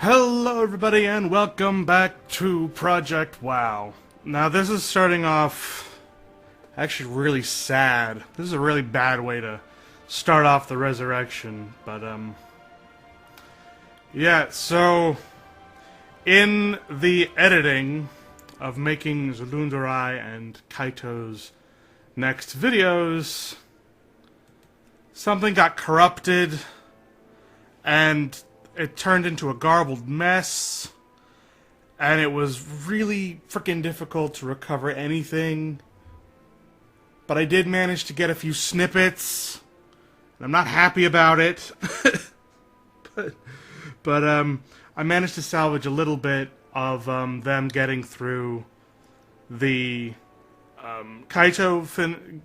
Hello everybody and welcome back to Project WoW. Now this is starting off actually really sad. This is a really bad way to start off the resurrection, but yeah, so in the editing of making Xalunedorei and Kaito's next videos, something got corrupted and it turned into a garbled mess, and it was really freaking difficult to recover anything. But I did manage to get a few snippets, and I'm not happy about it. but I managed to salvage a little bit of them getting through the Kaito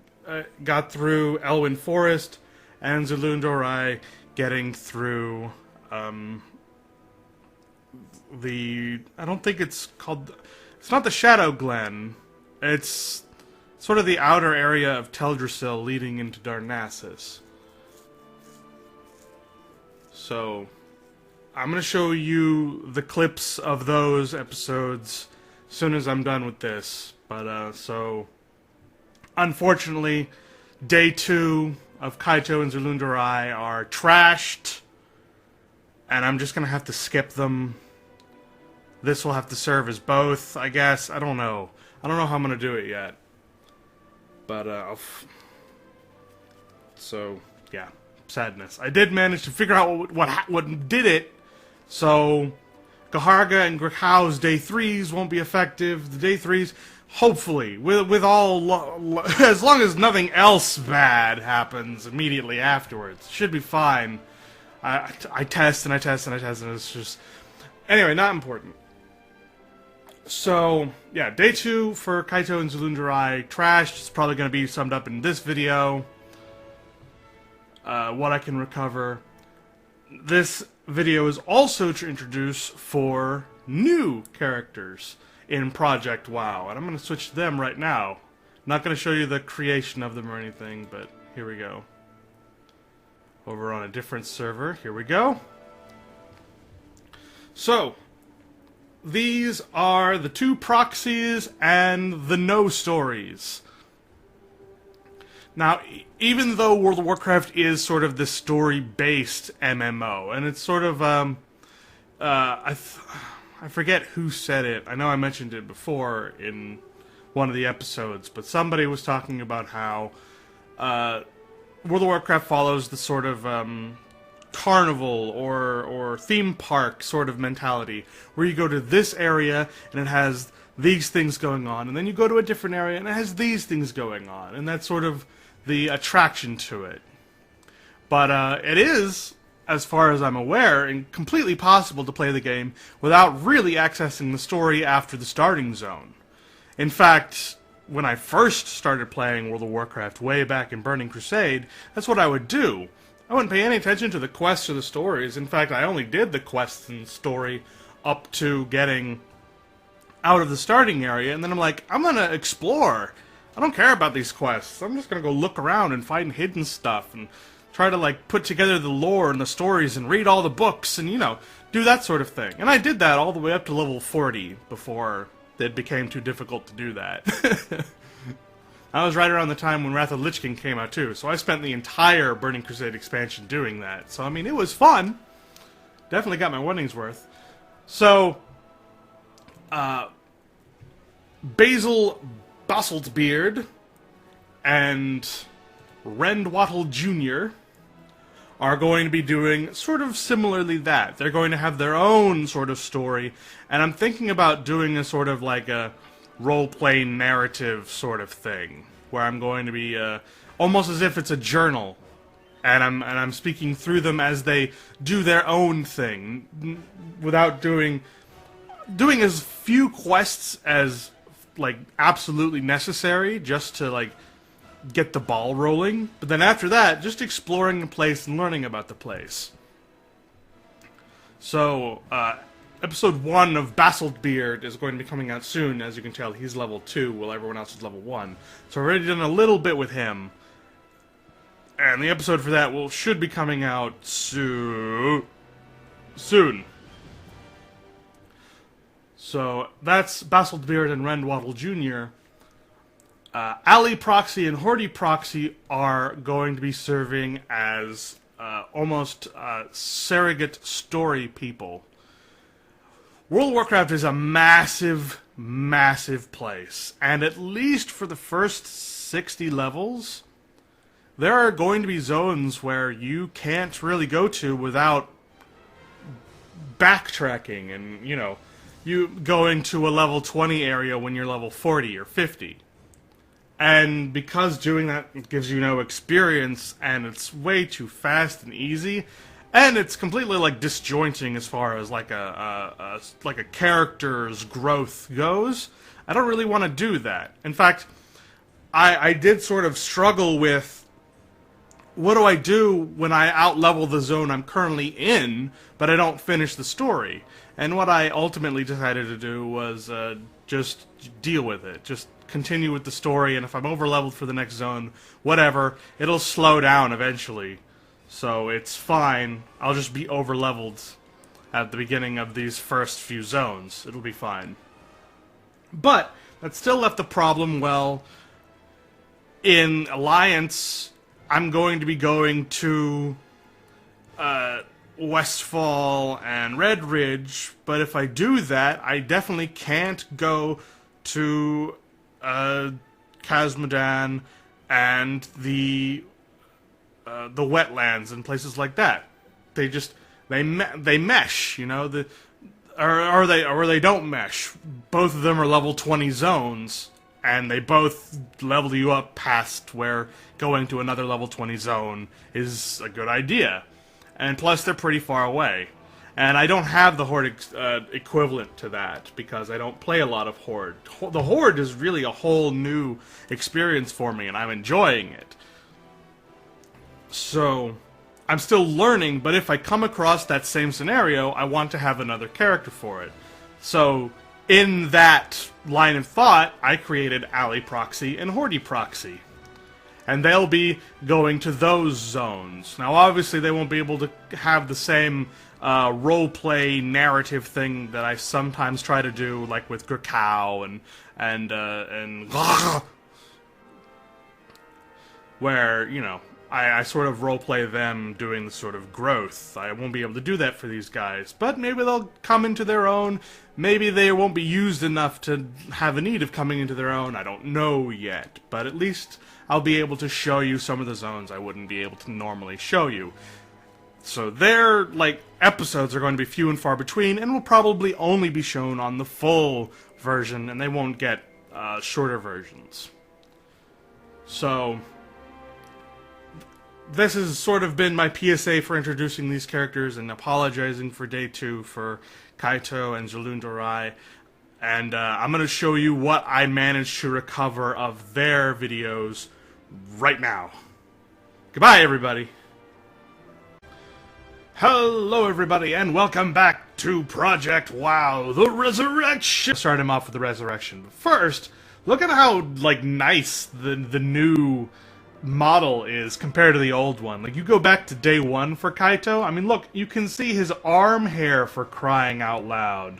got through Elwyn Forest, and Xalunedorei getting through I don't think it's called, it's not the Shadow Glen, it's sort of the outer area of Teldrassil leading into Darnassus. So I'm going to show you the clips of those episodes as soon as I'm done with this. But so unfortunately, day 2 of Kaitou and Xalunedorei are trashed, and I'm just gonna have to skip them. This will have to serve as both, I guess. I don't know. I don't know how I'm gonna do it yet. But so yeah, sadness. I did manage to figure out what did it. So Gaharga and Grakau's day 3s won't be effective. The day 3s, hopefully, with all as long as nothing else bad happens immediately afterwards, should be fine. I test and I test and I test, and it's just... Anyway, not important. So, yeah, day 2 for Kaitou and Xalunedorei trashed. It's probably going to be summed up in this video. What I can recover. This video is also to introduce 4 new characters in Project WoW, and I'm going to switch to them right now. I'm not going to show you the creation of them or anything, but here we go. Over on a different server. Here we go. So, these are the 2 proxies and the no stories. Now, even though World of Warcraft is sort of this story-based MMO, and it's sort of, I forget who said it. I know I mentioned it before in one of the episodes, but somebody was talking about how, World of Warcraft follows the sort of carnival or theme park sort of mentality, where you go to this area and it has these things going on, and then you go to a different area and it has these things going on, and that's sort of the attraction to it. But it is, as far as I'm aware, completely possible to play the game without really accessing the story after the starting zone. In fact, when I first started playing World of Warcraft way back in Burning Crusade, that's what I would do. I wouldn't pay any attention to the quests or the stories. In fact, I only did the quests and story up to getting out of the starting area, and then I'm like, I'm gonna explore. I don't care about these quests. I'm just gonna go look around and find hidden stuff and try to, like, put together the lore and the stories and read all the books and, you know, do that sort of thing. And I did that all the way up to level 40 before it became too difficult to do that. I was right around the time when Wrath of the Lich King came out too, so I spent the entire Burning Crusade expansion doing that. So, I mean, it was fun. Definitely got my money's worth. So, Basil Bassaltbeard and Rendwattle Jr. are going to be doing sort of similarly that. They're going to have their own sort of story, and I'm thinking about doing a sort of like a role-playing narrative sort of thing, where I'm going to be almost as if it's a journal, and I'm speaking through them as they do their own thing, without doing as few quests as, like, absolutely necessary, just to, like, get the ball rolling. But then after that, just exploring the place and learning about the place. So, episode 1 of Bassaltbeard is going to be coming out soon. As you can tell, he's level 2, while everyone else is level 1. So I've already done a little bit with him. And the episode for that should be coming out soon. So that's Basildbeard and Rendwaddle Jr. Ali Proxy and Hordy Proxy are going to be serving as almost surrogate story people. World of Warcraft is a massive, massive place, and at least for the first 60 levels, there are going to be zones where you can't really go to without backtracking and, you going to a level 20 area when you're level 40 or 50. And because doing that gives you no experience, and it's way too fast and easy, and it's completely like disjointing as far as like a character's growth goes, I don't really want to do that. In fact, I did sort of struggle with, what do I do when I outlevel the zone I'm currently in, but I don't finish the story? And what I ultimately decided to do was just deal with it. Just continue with the story, and if I'm overleveled for the next zone, whatever, it'll slow down eventually. So it's fine. I'll just be overleveled at the beginning of these first few zones. It'll be fine. But that still left the problem, well, in Alliance, I'm going to be going to Westfall and Red Ridge, but if I do that, I definitely can't go to Khazmodan and the wetlands and places like that. They just they mesh, or they don't mesh. Both of them are level 20 zones, and they both level you up past where going to another level 20 zone is a good idea. And plus, they're pretty far away. And I don't have the Horde equivalent to that, because I don't play a lot of Horde. The Horde is really a whole new experience for me, and I'm enjoying it. So, I'm still learning, but if I come across that same scenario, I want to have another character for it. So, in that line of thought, I created Ali Proxy and Hordy Proxy. And they'll be going to those zones. Now, obviously, they won't be able to have the same role-play narrative thing that I sometimes try to do, like with Gurkau and where, I sort of roleplay them doing the sort of growth. I won't be able to do that for these guys, but maybe they'll come into their own. Maybe they won't be used enough to have a need of coming into their own. I don't know yet, but at least I'll be able to show you some of the zones I wouldn't be able to normally show you. So their, episodes are going to be few and far between, and will probably only be shown on the full version, and they won't get shorter versions. So this has sort of been my PSA for introducing these characters and apologizing for Day 2 for Kaitou and Xalunedorei. And I'm going to show you what I managed to recover of their videos right now. Goodbye, everybody. Hello, everybody, and welcome back to Project WoW, the Resurrection! Start him off with the Resurrection. But first, look at how, nice the new model is compared to the old one. You go back to Day 1 for Kaitou, I mean, look, you can see his arm hair, for crying out loud.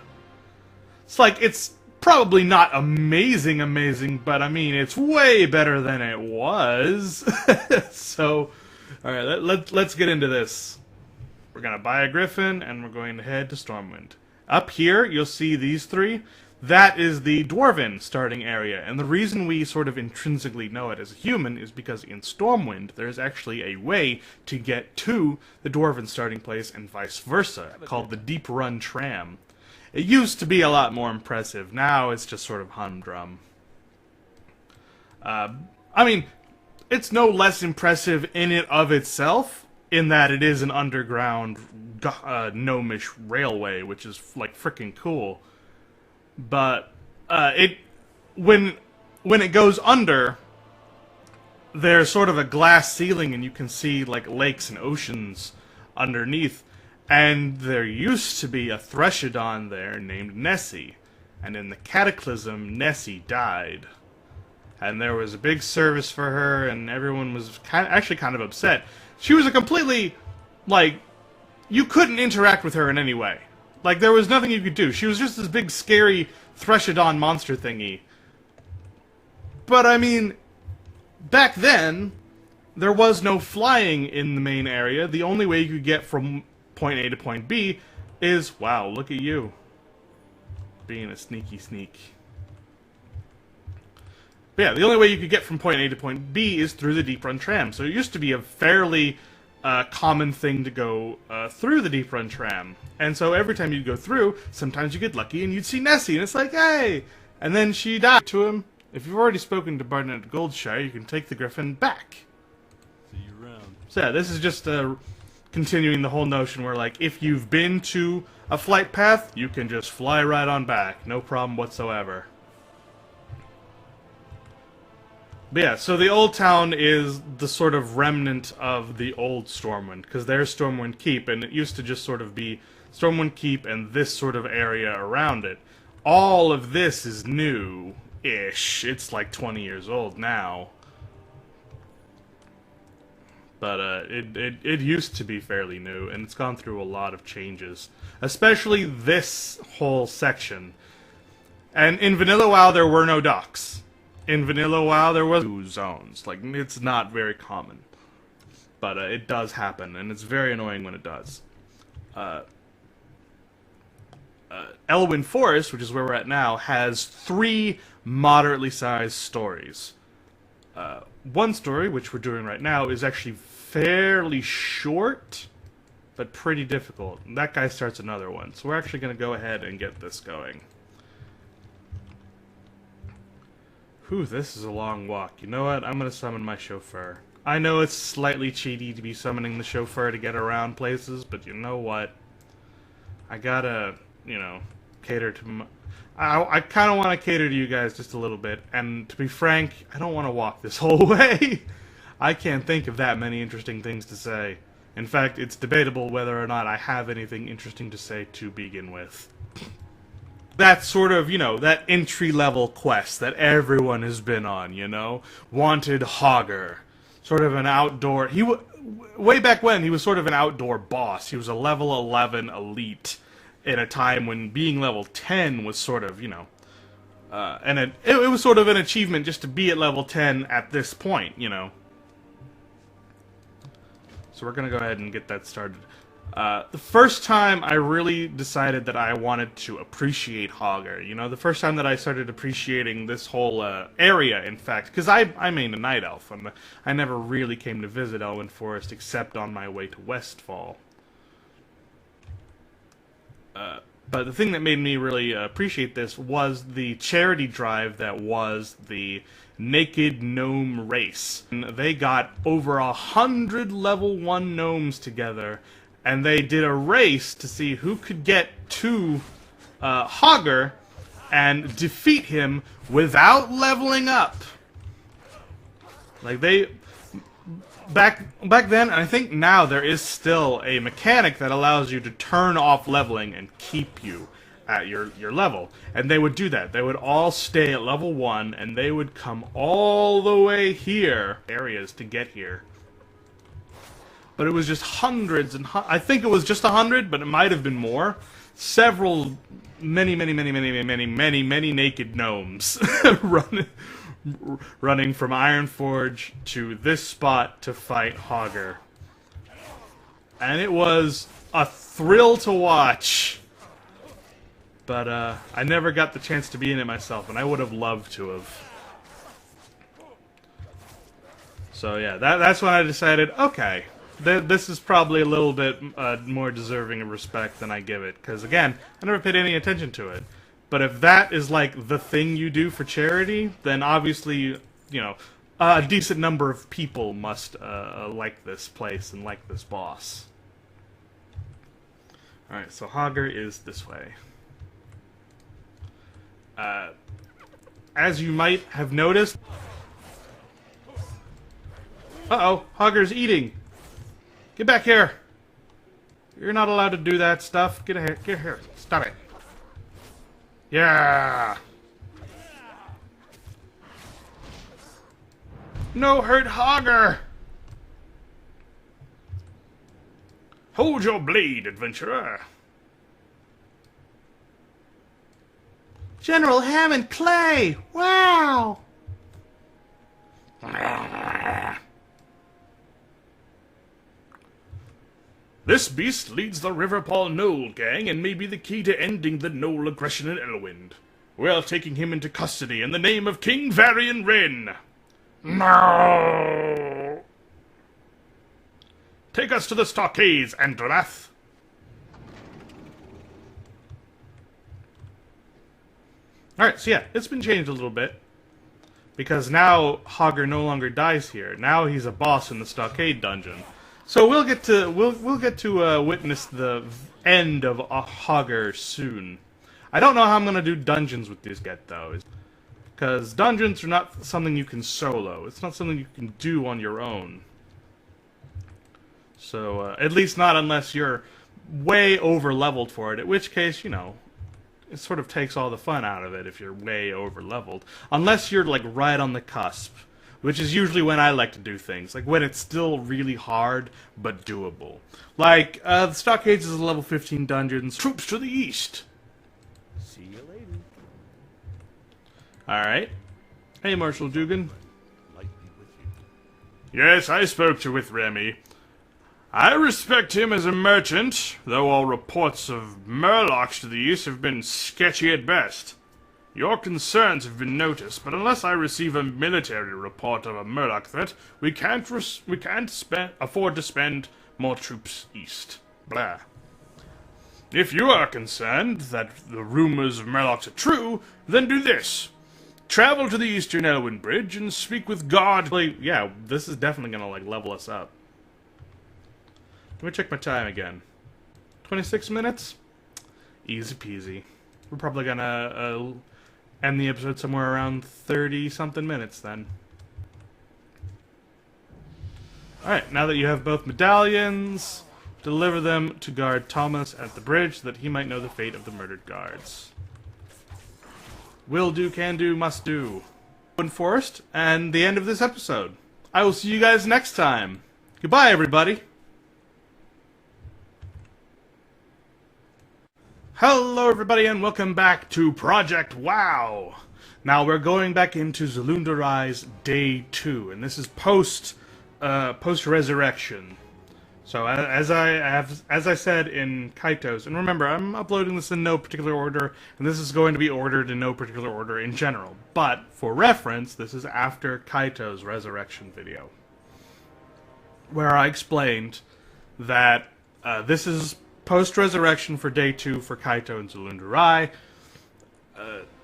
It's probably not amazing, but I mean, it's way better than it was. So, alright, let's get into this. We're gonna buy a Griffin, and we're going to head to Stormwind. Up here, you'll see these three. That is the Dwarven starting area, and the reason we sort of intrinsically know it as a human is because in Stormwind, there's actually a way to get to the Dwarven starting place and vice versa, called the Deep Run Tram. It used to be a lot more impressive. Now it's just sort of humdrum. I mean, it's no less impressive in it of itself, in that it is an underground gnomish railway, which is freaking cool. But when it goes under, there's sort of a glass ceiling, and you can see lakes and oceans underneath. And there used to be a Threshodon there named Nessie, and in the Cataclysm, Nessie died. And there was a big service for her, and everyone was actually kind of upset. She was a completely, you couldn't interact with her in any way. Like, there was nothing you could do. She was just this big, scary Threshodon monster thingy. But, I mean, back then, there was no flying in the main area. The only way you could get from point A to point B is, wow, look at you. Being a sneaky sneak. But yeah, the only way you could get from point A to point B is through the Deep Run Tram. So it used to be a fairly common thing to go through the Deep Run Tram. And so every time you'd go through, sometimes you get lucky and you'd see Nessie, and it's like, hey! And then she died to him. If you've already spoken to Barnett Goldshire, you can take the Griffin back. See you around. So yeah, this is just continuing the whole notion where, like, if you've been to a flight path, you can just fly right on back. No problem whatsoever. But yeah, so the Old Town is the sort of remnant of the old Stormwind, because there's Stormwind Keep, and it used to just sort of be Stormwind Keep and this sort of area around it. All of this is new-ish. It's like 20 years old now. But it used to be fairly new, and it's gone through a lot of changes. Especially this whole section. And in Vanilla WoW, there were no docks. In Vanilla WoW, there was 2 zones. Like, it's not very common. But it does happen, and it's very annoying when it does. Elwyn Forest, which is where we're at now, has 3 moderately sized stories. One story, which we're doing right now, is actually fairly short, but pretty difficult. And that guy starts another one, so we're actually going to go ahead and get this going. Whew, this is a long walk. You know what? I'm going to summon my chauffeur. I know it's slightly cheaty to be summoning the chauffeur to get around places, but you know what? I gotta, you know, cater to my... I kind of want to cater to you guys just a little bit, and to be frank, I don't want to walk this whole way. I can't think of that many interesting things to say. In fact, it's debatable whether or not I have anything interesting to say to begin with. That sort of, you know, that entry-level quest that everyone has been on, you know? Wanted Hogger. Sort of an outdoor... way back when, he was sort of an outdoor boss. He was a level 11 elite in a time when being level 10 was sort of, you know... and it was sort of an achievement just to be at level 10 at this point, you know? So we're gonna go ahead and get that started. The first time I really decided that I wanted to appreciate Hogger, you know, the first time that I started appreciating this whole area, in fact, because I mained a Night Elf, and I never really came to visit Elwyn Forest except on my way to Westfall. But the thing that made me really appreciate this was the charity drive that was the Naked Gnome Race. And they got over 100 level 1 gnomes together, and they did a race to see who could get to Hogger and defeat him without leveling up. Like, they... Back then, and I think now, there is still a mechanic that allows you to turn off leveling and keep you at your level. And they would do that. They would all stay at level 1, and they would come all the way here, areas to get here. But it was just hundreds and I think it was just 100, but it might have been more. Several, many naked gnomes running from Ironforge to this spot to fight Hogger. And it was a thrill to watch. But I never got the chance to be in it myself, and I would have loved to have. So yeah, that's when I decided, okay, this is probably a little bit more deserving of respect than I give it. Because again, I never paid any attention to it. But if that is like the thing you do for charity, then obviously, you know, a decent number of people must like this place and like this boss. Alright, so Hogger is this way. As you might have noticed... Uh-oh, Hogger's eating! Get back here! You're not allowed to do that stuff. Get here. Stop it. Yeah! No hurt Hogger! Hold your blade, adventurer! General Hammond Clay! Wow! This beast leads the Riverpaw Knoll gang and may be the key to ending the Knoll aggression in Elwind. We are taking him into custody in the name of King Varian Wrynn. No! Take us to the stockades, Andrath. Alright, so yeah, it's been changed a little bit. Because now Hogger no longer dies here. Now he's a boss in the stockade dungeon. So we'll get to witness the end of Hogger soon. I don't know how I'm gonna do dungeons with this yet though, because dungeons are not something you can solo. It's not something you can do on your own. So at least not unless you're way over leveled for it. In which case, you know, it sort of takes all the fun out of it if you're way over leveled. Unless you're like right on the cusp. Which is usually when I like to do things. Like when it's still really hard, but doable. Like, the Stockades is a level 15 dungeons. Troops to the east! See you later. Alright. Hey, Marshal Dugan. Might be with you. Yes, I spoke to with Remy. I respect him as a merchant, though all reports of Murlocs to the east have been sketchy at best. Your concerns have been noticed, but unless I receive a military report of a Murloc threat, we can't afford to spend more troops east. Blah. If you are concerned that the rumors of Murlocs are true, then do this. Travel to the Eastern Elwyn Bridge and speak with God. Yeah, this is definitely gonna, like, level us up. Let me check my time again. 26 minutes? Easy peasy. We're probably gonna, end the episode somewhere around 30-something minutes, then. Alright, now that you have both medallions, deliver them to guard Thomas at the bridge so that he might know the fate of the murdered guards. Will do, can do, must do. Enforced, and the end of this episode. I will see you guys next time. Goodbye, everybody. Hello everybody and welcome back to Project WoW! Now we're going back into Xalunedorei's Day 2, and this is post-resurrection. So as I said in Kaito's, and remember I'm uploading this in no particular order, and this is going to be ordered in no particular order in general, but for reference this is after Kaito's resurrection video, where I explained that this is post-resurrection for Day 2 for Kaitou and Xalunedorei.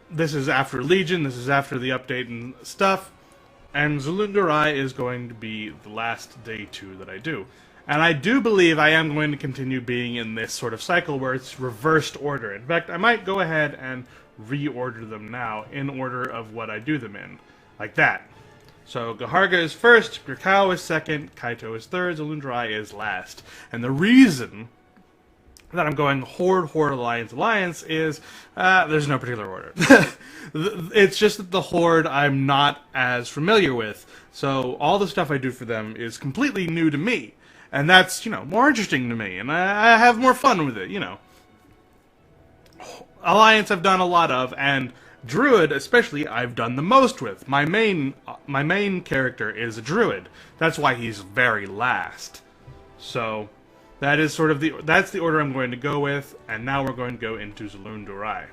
This is after Legion, this is after the update and stuff, and Xalunedorei is going to be the last Day 2 that I do. And I do believe I am going to continue being in this sort of cycle where it's reversed order. In fact, I might go ahead and reorder them now in order of what I do them in. Like that. So Gaharga is first, Grakau is second, Kaitou is third, Xalunedorei is last. And the reason that I'm going Horde, Alliance is, there's no particular order. It's just that the Horde I'm not as familiar with, so all the stuff I do for them is completely new to me. And that's, you know, more interesting to me, and I have more fun with it, you know. Alliance I've done a lot of, and Druid especially I've done the most with. My main character is a Druid. That's why he's very last. So that is sort of that's the order I'm going to go with, and now we're going to go into Xalunedorei.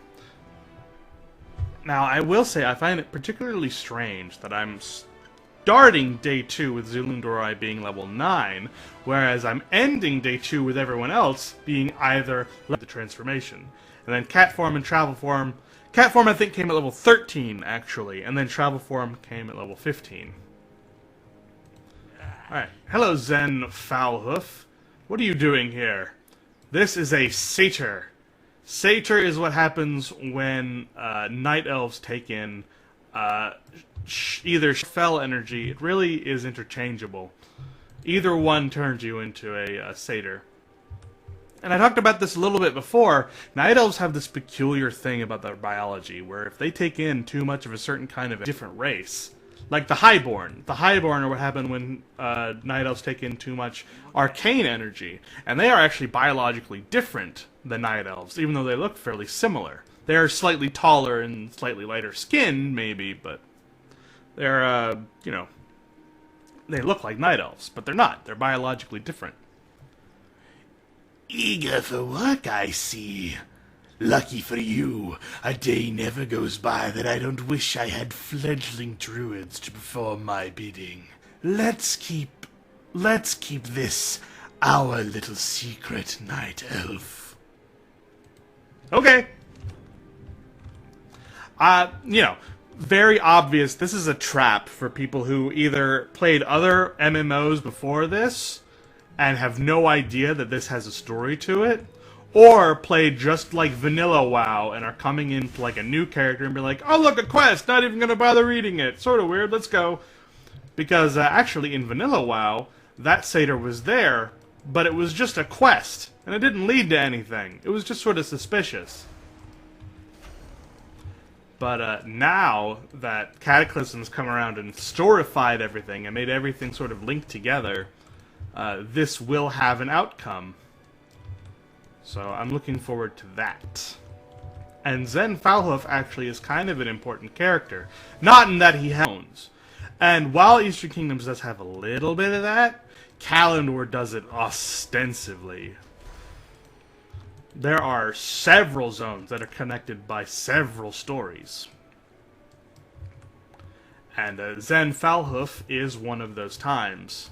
Now, I will say I find it particularly strange that I'm starting Day 2 with Xalunedorei being level 9, whereas I'm ending Day 2 with everyone else being either the transformation. And then Cat Form and Travel Form. Cat Form I think came at level 13, actually, and then Travel Form came at level 15. Alright, hello Zen Foulhoof. What are you doing here? This is a satyr. Satyr is what happens when night elves take in either fell energy. It really is interchangeable. Either one turns you into a satyr. And I talked about this a little bit before. Night elves have this peculiar thing about their biology, where if they take in too much of a certain kind of a different race, Like the Highborn. The Highborn are what happened when Night Elves take in too much arcane energy. And they are actually biologically different than Night Elves, even though they look fairly similar. They're slightly taller and slightly lighter skinned, maybe, but they're, you know, they look like Night Elves, but they're not. They're biologically different. Eager for work, I see. Lucky for you, a day never goes by that I don't wish I had fledgling druids to perform my bidding. Let's keep this our little secret, Night Elf. Okay. You know, very obvious. This is a trap for people who either played other MMOs before this and have no idea that this has a story to it, or played just like vanilla WoW and are coming in like a new character and be like, oh look, a quest, not even gonna bother reading it. Sort of weird, let's go. Because actually in vanilla WoW, that satyr was there, but it was just a quest, and it didn't lead to anything. It was just sort of suspicious. But now that Cataclysm's come around and storified everything and made everything sort of linked together, this will have an outcome. So I'm looking forward to that. And Zen Falhoof actually is kind of an important character. Not in that he owns. And while Eastern Kingdoms does have a little bit of that, Kalendor does it ostensively. There are several zones that are connected by several stories. And Zen Falhoof is one of those times.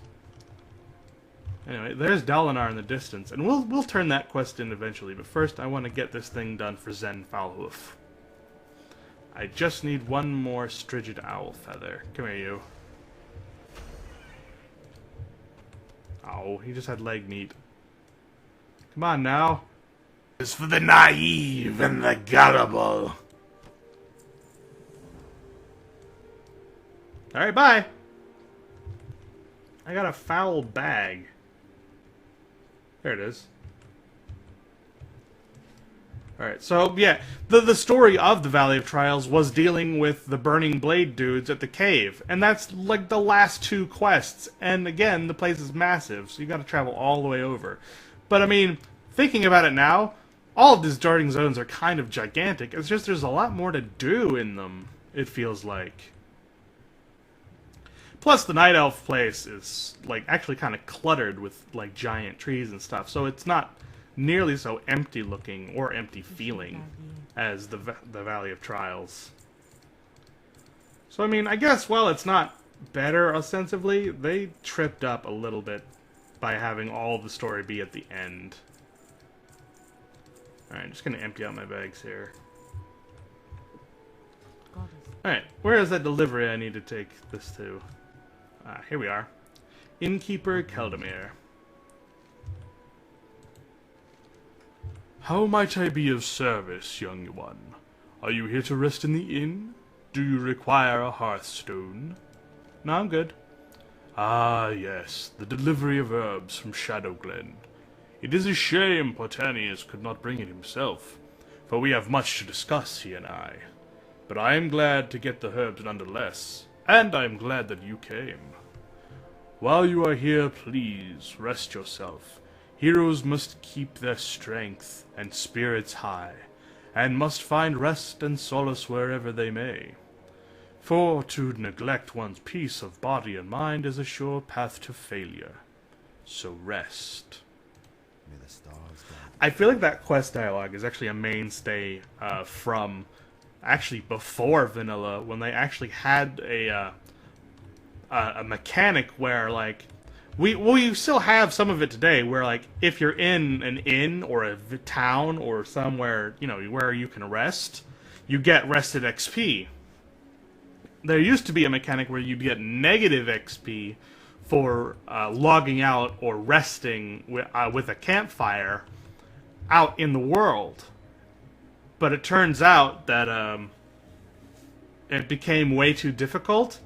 Anyway, there's Dalinar in the distance, and we'll turn that quest in eventually, but first I want to get this thing done for Zen Falhoof. I just need one more Strigid Owl Feather. Come here, you. Oh, he just had leg meat. Come on now. It's for the naive and the gullible. Alright, bye. I got a foul bag. There it is. Alright, so yeah, the story of the Valley of Trials was dealing with the Burning Blade dudes at the cave. And that's like the last two quests. And again, the place is massive, so you gotta travel all the way over. But I mean, thinking about it now, all of these darting zones are kind of gigantic. It's just there's a lot more to do in them, it feels like. Plus, the Night Elf place is, like, actually kind of cluttered with, like, giant trees and stuff. So it's not nearly so empty-looking or empty-feeling as the Valley of Trials. So, I mean, I guess, well, it's not better, ostensibly. They tripped up a little bit by having all of the story be at the end. Alright, I'm just going to empty out my bags here. Alright, where is that delivery I need to take this to? Here we are. Innkeeper Keldamir. How might I be of service, young one? Are you here to rest in the inn? Do you require a hearthstone? No, I'm good. Ah, yes, the delivery of herbs from Shadowglen. It is a shame Portanius could not bring it himself, for we have much to discuss, he and I. But I am glad to get the herbs nonetheless, and I am glad that you came. While you are here, please rest yourself. Heroes must keep their strength and spirits high, and must find rest and solace wherever they may. For to neglect one's peace of body and mind is a sure path to failure. So rest. I feel like that quest dialogue is actually a mainstay from actually before vanilla, when they actually had a mechanic where, like, we still have some of it today, where, like, if you're in an inn or a town or somewhere, you know, where you can rest, you get rested XP. There used to be a mechanic where you'd get negative XP for logging out or resting with a campfire out in the world. But it turns out that it became way too difficult,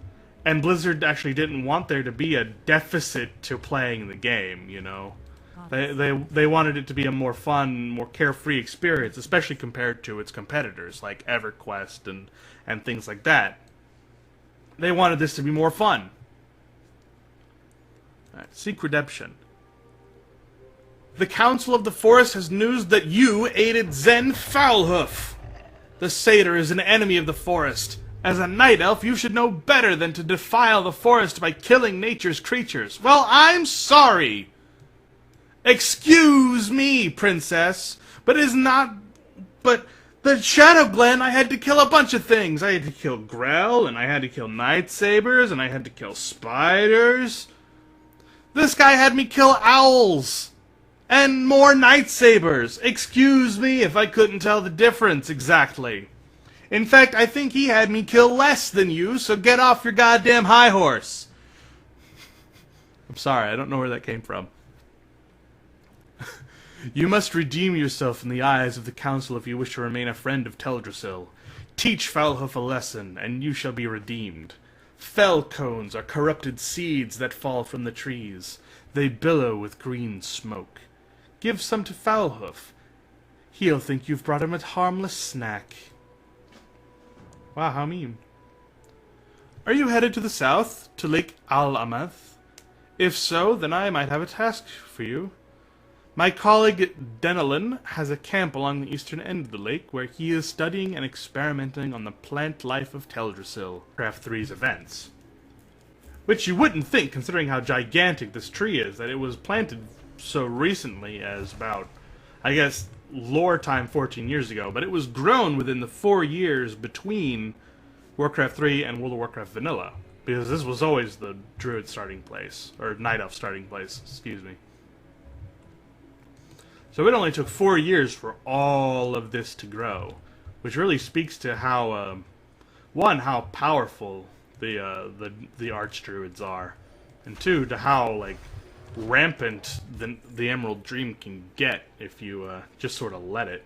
and Blizzard actually didn't want there to be a deficit to playing the game, you know. They wanted it to be a more fun, more carefree experience, especially compared to its competitors, like EverQuest and things like that. They wanted this to be more fun. Alright, seek redemption. The Council of the Forest has news that you aided Zen Foulhoof. The satyr is an enemy of the forest. As a night elf, you should know better than to defile the forest by killing nature's creatures. Well, I'm sorry. Excuse me, princess, but the Shadow Glen, I had to kill a bunch of things. I had to kill Grell, and I had to kill Night Sabers, and I had to kill spiders. This guy had me kill owls. And more Night Sabers. Excuse me if I couldn't tell the difference exactly. In fact, I think he had me kill less than you, so get off your goddamn high horse. I'm sorry, I don't know where that came from. You must redeem yourself in the eyes of the council if you wish to remain a friend of Teldrassil. Teach Foulhoof a lesson, and you shall be redeemed. Fell cones are corrupted seeds that fall from the trees. They billow with green smoke. Give some to Foulhoof. He'll think you've brought him a harmless snack. Wow, how mean. Are you headed to the south, to Lake Al-Amath? If so, then I might have a task for you. My colleague Denelin has a camp along the eastern end of the lake where he is studying and experimenting on the plant life of Teldrassil, Craft 3's events. Which you wouldn't think, considering how gigantic this tree is, that it was planted so recently as about, I guess, lore time 14 years ago, but it was grown within the 4 years between Warcraft 3 and World of Warcraft Vanilla, because this was always the Druid starting place, or Night Elf starting place, excuse me. So it only took 4 years for all of this to grow, which really speaks to how, one, how powerful the Archdruids are, and two, to how, like, rampant the Emerald Dream can get if you just sort of let it.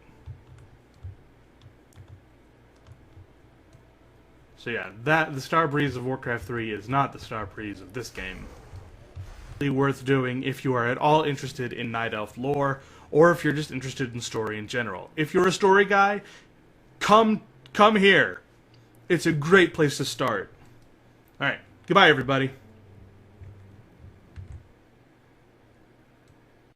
So yeah, the Star Breeze of Warcraft 3 is not the Star Breeze of this game. Really worth doing if you are at all interested in Night Elf lore, or if you're just interested in story in general. If you're a story guy, come here. It's a great place to start. Alright, goodbye everybody.